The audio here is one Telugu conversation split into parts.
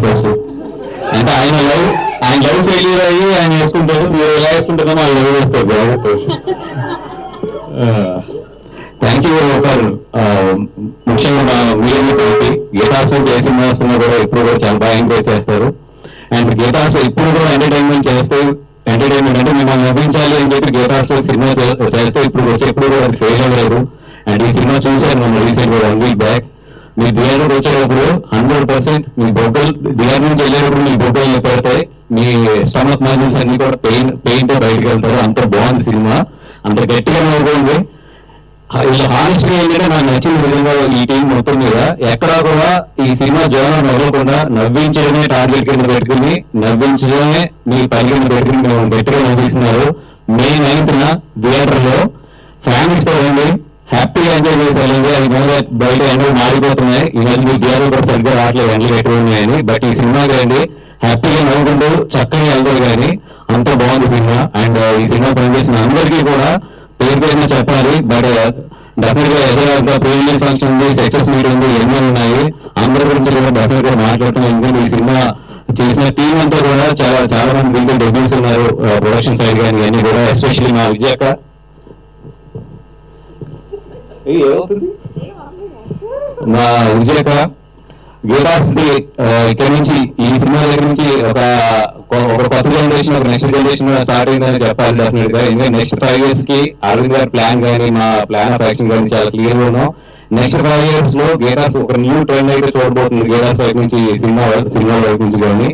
ఫస్ట్. అంటే ఆయన లవ్ ఫెయిల్యూర్ అయ్యి ఆయన వేసుకుంటారు, మీరు ఎలా వేసుకుంటారో వాళ్ళు లవ్ చేస్తారు జాగ్రత్త. థ్యాంక్ యూ ఫర్ ముఖ్యంగా మా మీడియాకి గీతార్స్ ఏ సినిమా వస్తున్నా కూడా ఇప్పుడు కూడా చాలా బాగా ఎంకరేజ్ చేస్తారు. అండ్ గీతార్స్ ఇప్పుడు కూడా ఎంటర్టైన్మెంట్ చేస్తే, ఎంటర్టైన్మెంట్ అంటే మిమ్మల్ని నవ్వించాలి అని చెప్పి గీతార్స్ సినిమా చేస్తే ఇప్పుడు ఎప్పుడు కూడా అది ఫెయిల్ అవ్వలేదు. అండ్ ఈ సినిమా చూసారు మనం రీసెంట్ 1 వీక్ బ్యాక్. మీ థియేటర్ వచ్చేటప్పుడు 100% మీ బొగ్గలు థియేటర్ నుంచి వెళ్ళేటప్పుడు మీ బొగ్గలు పెడితే మీ స్టమక్ మజిల్స్ అన్ని కూడా పెయిన్ తో బయటకు వెళ్తారు. అంత బాగుంది సినిమా, అంత గట్టిగా నవ్వుకోండి. ఇలా హానెస్ట్గా ఏంటంటే నాకు నచ్చిన విధంగా ఈ టీం మొత్తం మీద ఎక్కడా కూడా ఈ సినిమా జోనర్ నవ్వకుండా నవ్వించడమే టార్గెట్ కింద పెట్టుకుని, నవ్వించడమే మీ పని కింద పెట్టుకుని మేము గట్టిగా నవ్విస్తున్నారు. మే 9th థియేటర్ లో ఫ్యామిలీస్ తో రండి, హ్యాపీగా ఎంజాయ్ చేసేయాలండి. అది కూడా బయట ఎండలు మారిపోతున్నాయి, ఈ మధ్య మీ థియేటర్ కూడా సరిగ్గా రావట్లేదు, ఎండలు ఎక్కువ ఉన్నాయని. బట్ ఈ సినిమాకి రండి, హ్యాపీగా నవ్వుకుంటూ చక్కగా వెళ్తారు. కానీ అంత బాగుంది సినిమా. అండ్ ఈ సినిమా పనిచేసిన అందరికీ కూడా పేరు పేరున చెప్పాలి. బట్ డెఫినెట్ గా ఎదురుగా ప్రీమియర్ ఫంక్షన్ ఉంది, సక్సెస్ మీట్ ఉంది, ఎన్నో ఉన్నాయి. అందరి గురించి కూడా డెఫినెట్ గా మాట్లాడుతున్నాం. ఎందుకంటే ఈ సినిమా చేసిన టీం అంతా కూడా చాలా మంది దీంట్లో డెబ్యూస్ ఉన్నారు, ప్రొడక్షన్ సైడ్ కానీ అన్ని కూడా. ఎస్పెషల్లీ మా విజయక గీతార్స్ ఇక్కడ నుంచి ఈ సినిమా దగ్గర నుంచి ఒక కొత్త జనరేషన్, ఒక నెక్స్ట్ జనరేషన్ స్టార్ట్ అయిందని చెప్పాలి డెఫినెట్ గా. ఎందుకంటే నెక్స్ట్ 5 years కి అరవింద్ గారి ప్లాన్ కానీ మా ప్లాన్ ఆఫ్ యాక్షన్ కానీ చాలా క్లియర్ గా ఉన్నాం. నెక్స్ట్ 5 years లో గీతార్స్ ఒక న్యూ ట్రెండ్ అయితే చూడబోతుంది గీతార్స్ వైపు నుంచి, సినిమా వైపు నుంచి కానీ.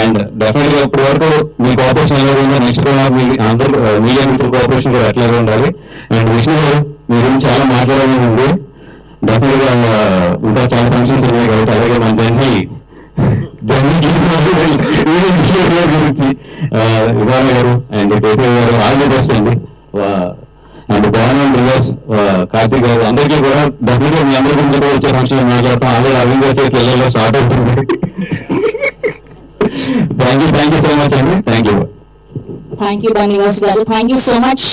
అండ్ డెఫినెట్ గా ఇప్పటి వరకు మీ కోఆపరేషన్ ఎలా ఉందో నెక్స్ట్ కూడా మీ అందరూ మీడియా మిత్రుల కోఆపరేషన్ కూడా ఎట్లాగే ఉండాలి. అండ్ విష్ణు గారు మీ గురించి చాలా మాట్లాడాలని ఉంది. డెఫినెట్ గా ఇంకా చాలా ఫంక్షన్స్ ఉన్నాయి కాబట్టి, అలాగే మన గురించి ఇవాళ గారు అండ్ కేపీ గారు ఆల్ ది బెస్ట్ అండి. అండ్ బాగున్నాను రివర్స్ కార్తీక్ గారు అందరికీ కూడా డెఫినెట్ గా మీ అందరి గురించి కూడా వచ్చే ఫంక్షన్ మాట్లాడతాం. ఆల్రెడీ అరవింద్ గారి చేతి ఇళ్లలో స్టార్ట్ అవుతుంది. థ్యాంక్ యూ సో మచ్ అండి. థ్యాంక్ యూ బన్నీవాస్ గారు, థ్యాంక్ యూ సో మచ్.